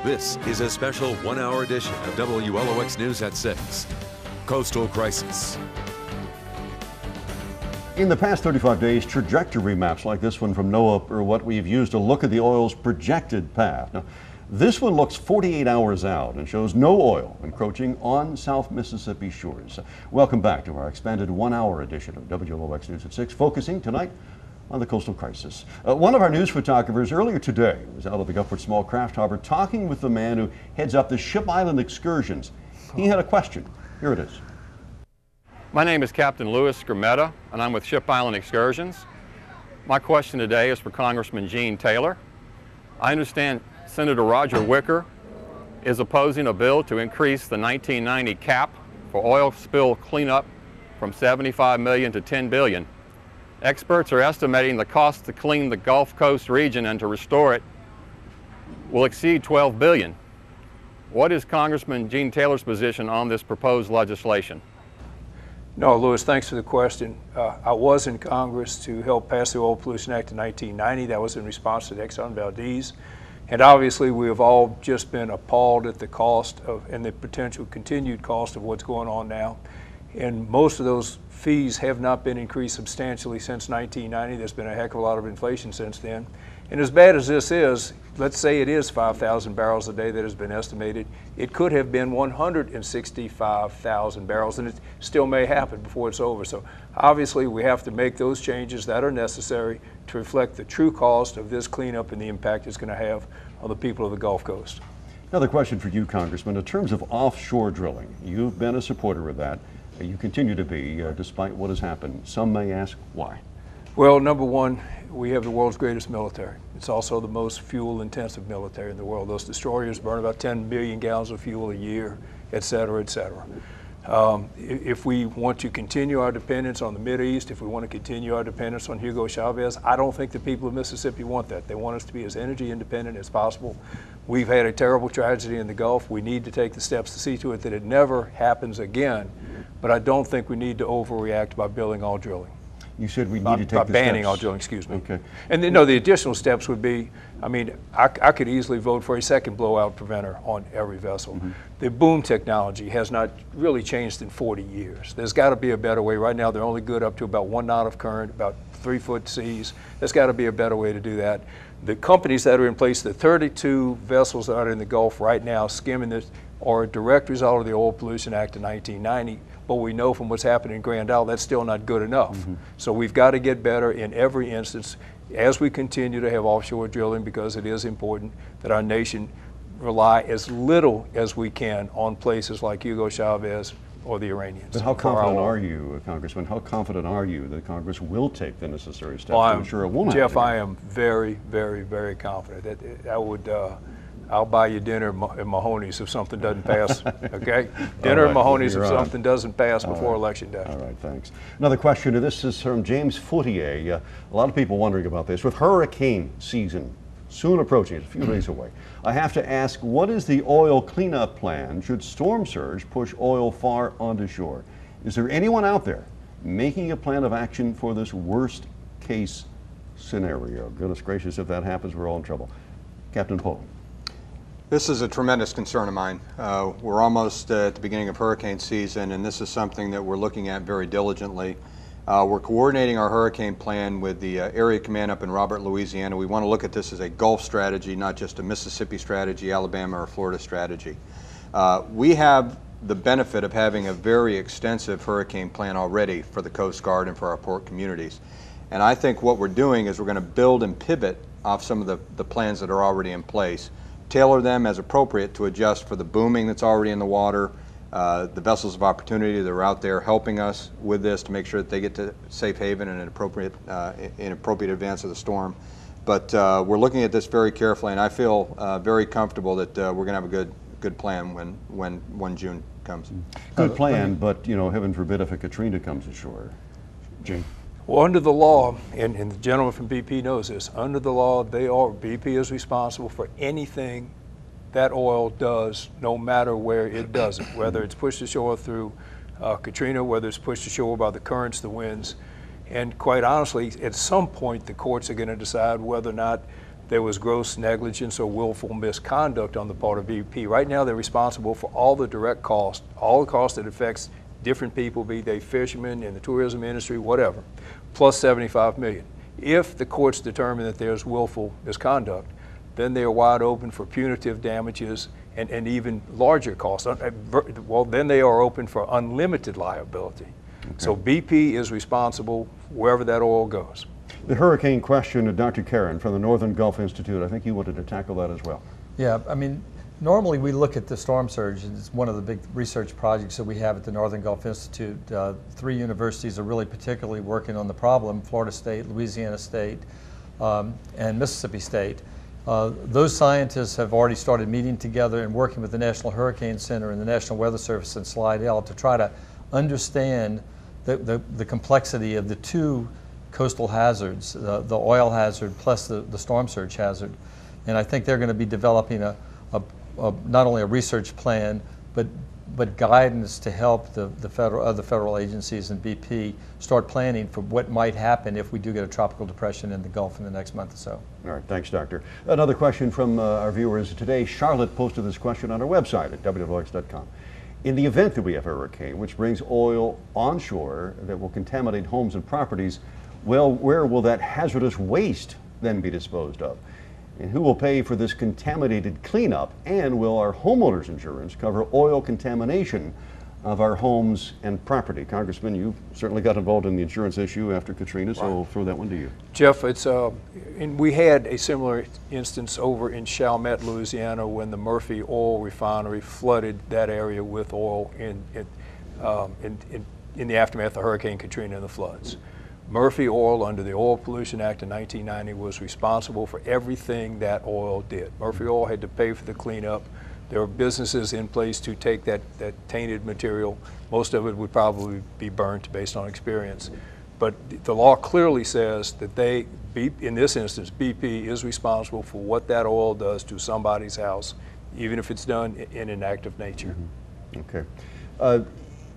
This is a special one-hour edition of WLOX News at 6. Coastal Crisis. In the past 35 days, trajectory maps like this one from NOAA are what we've used to look at the oil's projected path. Now, this one looks 48 hours out and shows no oil encroaching on South Mississippi shores. Welcome back to our expanded one-hour edition of WLOX News at 6, focusing tonight on the coastal crisis. One of our news photographers earlier today was out of the Gulfport Small Craft Harbor talking with the man who heads up the Ship Island excursions. He had a question. Here it is. My name is Captain Louis Skrmetta, and I'm with Ship Island Excursions. My question today is for Congressman Gene Taylor. I understand Senator Roger Wicker is opposing a bill to increase the 1990 cap for oil spill cleanup from $75 million to $10 billion. Experts are estimating the cost to clean the Gulf Coast region and to restore it will exceed $12 billion. What is Congressman Gene Taylor's position on this proposed legislation? No, Louis, thanks for the question. I was in Congress to help pass the Oil Pollution Act in 1990. That was in response to the Exxon Valdez. And obviously, we have all just been appalled at the cost of and the potential continued cost of what's going on now. And most of those fees have not been increased substantially since 1990. There's been a heck of a lot of inflation since then. And as bad as this is, let's say it is 5,000 barrels a day that has been estimated. It could have been 165,000 barrels, and it still may happen before it's over. So obviously, we have to make those changes that are necessary to reflect the true cost of this cleanup and the impact it's going to have on the people of the Gulf Coast. Another question for you, Congressman. In terms of offshore drilling, you've been a supporter of that. You continue to be, despite what has happened. Some may ask why. Well, number one, we have the world's greatest military. It's also the most fuel-intensive military in the world. Those destroyers burn about 10 million gallons of fuel a year, et cetera, et cetera. If we want to continue our dependence on the Mideast, if we want to continue our dependence on Hugo Chavez, I don't think the people of Mississippi want that. They want us to be as energy independent as possible. We've had a terrible tragedy in the Gulf. We need to take the steps to see to it that it never happens again. But I don't think we need to overreact by banning all drilling. You said we need to take the steps. Banning all drilling, excuse me. Okay. And then, no, the additional steps would be, I mean, I could easily vote for a second blowout preventer on every vessel. Mm-hmm. The boom technology has not really changed in 40 years. There's got to be a better way. Right now, they're only good up to about 1 knot of current, about 3-foot seas. There's got to be a better way to do that. The companies that are in place, the 32 vessels that are in the Gulf right now skimming this, are a direct result of the Oil Pollution Act of 1990. But we know from what's happening in Grand Isle, that's still not good enough. Mm-hmm. So we've got to get better in every instance as we continue to have offshore drilling, because it is important that our nation rely as little as we can on places like Hugo Chavez or the Iranians. But how confident are you, Congressman, how confident are you that Congress will take the necessary steps to ensure it won't happen? Jeff, I am very, very, very confident. I'll buy you dinner at Mahoney's if something doesn't pass, okay? Dinner at Mahoney's if something doesn't pass before Election Day. All right, thanks. Another question, this is from James Foutier. A lot of people wondering about this. With hurricane season soon approaching, it's a few days away, I have to ask, what is the oil cleanup plan should storm surge push oil far onto shore? Is there anyone out there making a plan of action for this worst case scenario? Goodness gracious, if that happens, we're all in trouble. Captain Poland. This is a tremendous concern of mine. We're almost at the beginning of hurricane season, and this is something that we're looking at very diligently. We're coordinating our hurricane plan with the Area Command up in Robert, Louisiana. We want to look at this as a Gulf strategy, not just a Mississippi strategy, Alabama, or Florida strategy. We have the benefit of having a very extensive hurricane plan already for the Coast Guard and for our port communities. And I think what we're doing is we're going to build and pivot off some of the plans that are already in place, tailor them as appropriate to adjust for the booming that's already in the water, the vessels of opportunity that are out there helping us with this to make sure that they get to safe haven in an appropriate advance of the storm. But we're looking at this very carefully, and I feel very comfortable that we're going to have a good plan when June comes. Good plan, but heaven forbid if a Katrina comes ashore. Gene. Well, under the law, and the gentleman from BP knows this, under the law, BP is responsible for anything that oil does, no matter where it does it, whether it's pushed ashore through Katrina, whether it's pushed ashore by the currents, the winds. And quite honestly, at some point, the courts are going to decide whether or not there was gross negligence or willful misconduct on the part of BP. Right now, they're responsible for all the direct costs, all the costs that affects different people, be they fishermen in the tourism industry, whatever, plus $75 million. If the courts determine that there's willful misconduct, then they are wide open for punitive damages and even larger costs. Well, then they are open for unlimited liability. Okay. So BP is responsible wherever that oil goes. The hurricane question, Dr. Carron from the Northern Gulf Institute, I think you wanted to tackle that as well. Yeah, I mean, normally we look at the storm surge. It's one of the big research projects that we have at the Northern Gulf Institute. 3 universities are really particularly working on the problem: Florida State, Louisiana State, and Mississippi State. Those scientists have already started meeting together and working with the National Hurricane Center and the National Weather Service in Slidell to try to understand the complexity of the 2 coastal hazards, the oil hazard plus the storm surge hazard. And I think they're going to be developing not only a research plan, but guidance to help the federal agencies and BP start planning for what might happen if we do get a tropical depression in the Gulf in the next month or so. All right, thanks, Doctor. Another question from our viewers today. Charlotte posted this question on our website at WLOX.com. In the event that we have a hurricane which brings oil onshore that will contaminate homes and properties, well, where will that hazardous waste then be disposed of? And who will pay for this contaminated cleanup? And will our homeowners insurance cover oil contamination of our homes and property? Congressman, you certainly got involved in the insurance issue after Katrina, so I'll throw that one to you. Jeff, it's and we had a similar instance over in Chalmette, Louisiana, when the Murphy oil refinery flooded that area with oil in the aftermath of Hurricane Katrina and the floods. Murphy Oil, under the Oil Pollution Act of 1990, was responsible for everything that oil did. Murphy Oil had to pay for the cleanup. There were businesses in place to take that tainted material. Most of it would probably be burnt based on experience. But the law clearly says that in this instance, BP is responsible for what that oil does to somebody's house, even if it's done in an act of nature. Mm-hmm. Okay.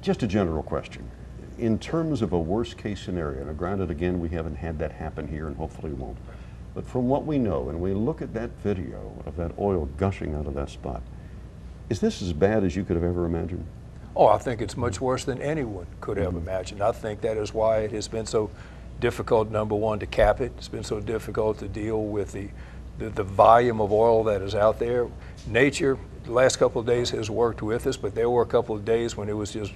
Just a general question. In terms of a worst case scenario, now granted again we haven't had that happen here and hopefully won't, but from what we know and we look at that video of that oil gushing out of that spot, is this as bad as you could have ever imagined? Oh, I think it's much worse than anyone could have imagined. I think that is why it has been so difficult, number one, to cap it. It's been so difficult to deal with the volume of oil that is out there. Nature, the last couple of days has worked with us, but there were a couple of days when it was just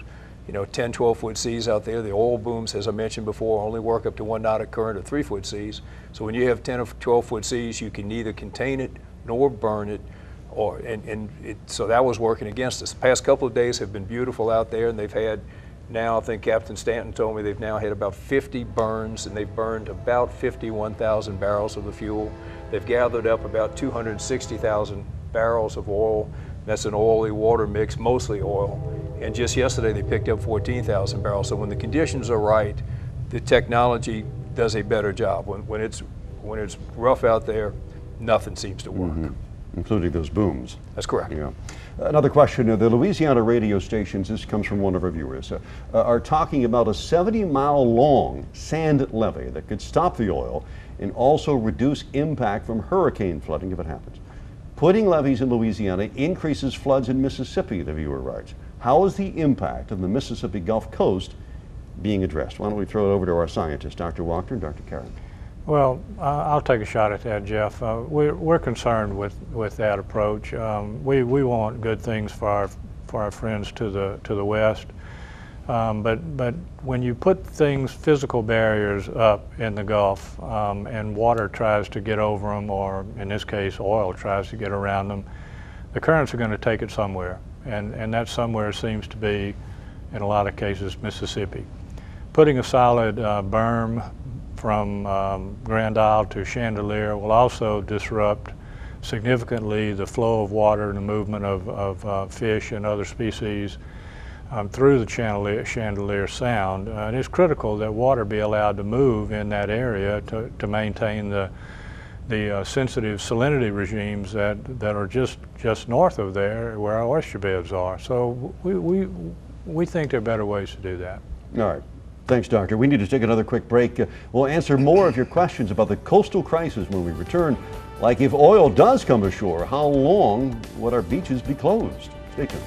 10, 12-foot seas out there. The oil booms, as I mentioned before, only work up to 1 knot current of 3-foot seas. So when you have 10 or 12-foot seas, you can neither contain it nor burn it. So that was working against us. The past couple of days have been beautiful out there, and they've had now, I think Captain Stanton told me, they've now had about 50 burns, and they've burned about 51,000 barrels of the fuel. They've gathered up about 260,000 barrels of oil. That's an oily water mix, mostly oil. And just yesterday they picked up 14,000 barrels. So when the conditions are right, the technology does a better job. When it's rough out there, nothing seems to work. Mm-hmm. Including those booms. That's correct. Yeah. Another question, the Louisiana radio stations, this comes from one of our viewers, are talking about a 70-mile long sand levee that could stop the oil and also reduce impact from hurricane flooding if it happens. Putting levees in Louisiana increases floods in Mississippi, the viewer writes. How is the impact of the Mississippi Gulf Coast being addressed? Why don't we throw it over to our scientists, Dr. Wachter and Dr. Carron. Well, I'll take a shot at that, Jeff. We're concerned with that approach. We want good things for our friends to the west, but when you put physical barriers up in the Gulf, and water tries to get over them, or in this case, oil tries to get around them, the currents are going to take it somewhere, and that somewhere seems to be, in a lot of cases, Mississippi. Putting a solid berm from Grand Isle to Chandelier will also disrupt significantly the flow of water and the movement of fish and other species through the Chandelier Sound. And it's critical that water be allowed to move in that area to maintain the sensitive salinity regimes that are just north of there where our oyster beds are. So we think there are better ways to do that. All right. Thanks, Doctor. We need to take another quick break. We'll answer more of your questions about the coastal crisis when we return Like if oil does come ashore, how long would our beaches be closed? Stay tuned.